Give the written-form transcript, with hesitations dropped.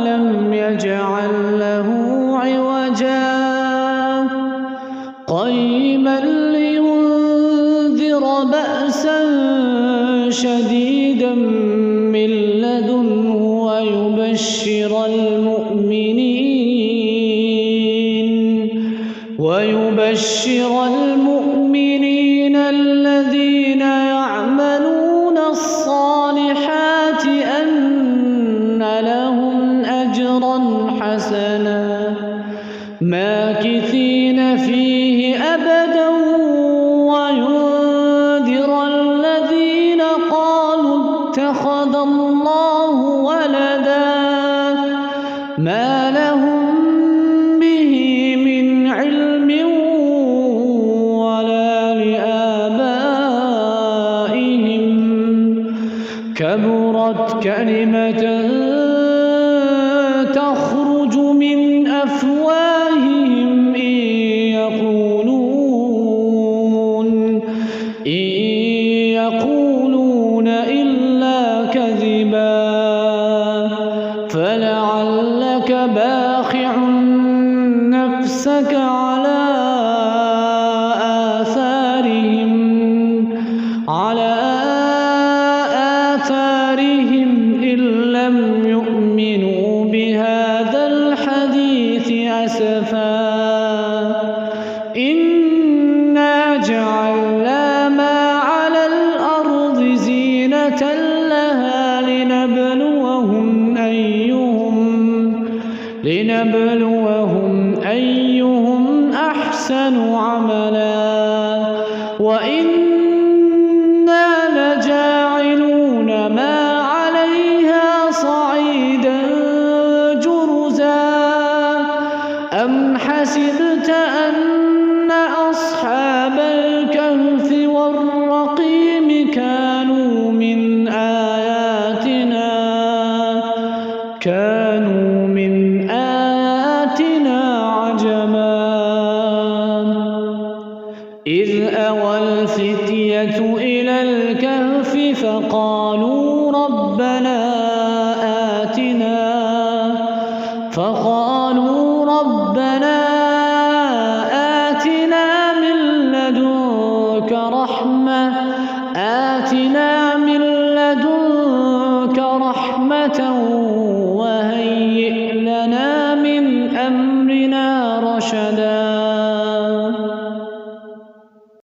ولم يجعل له عوجا قيما لينذر بأسا شديدا من لدنه ويبشر المؤمنين الذين يعملون الصالحات أن لهم أجرا حسنا ماكثين فيه أبدا وينذر الذين قالوا اتخذ الله ولدا ما لهم به من علم ولا لآبائهم كبرت كلمة تخرج من أفواههم إن يقولون إلا كذبا فلعلك باخع نفسك على آثارهم إن لم يؤمنوا بهذا الحديث أسفا إنا جعلنا ما على الأرض زينة لها لنبلوهم أيهم أحسن عملا وإنا لجاعلون ما عليها صعيدا جرزا أم حسبت أن أصحاب الكهف والرقيم كانوا من آياتنا عجبا إذ أوى الفتية إلى الكهف فقالوا ربنا آتنا من لدنك رحمة وهيئ لنا من أمرنا رشدا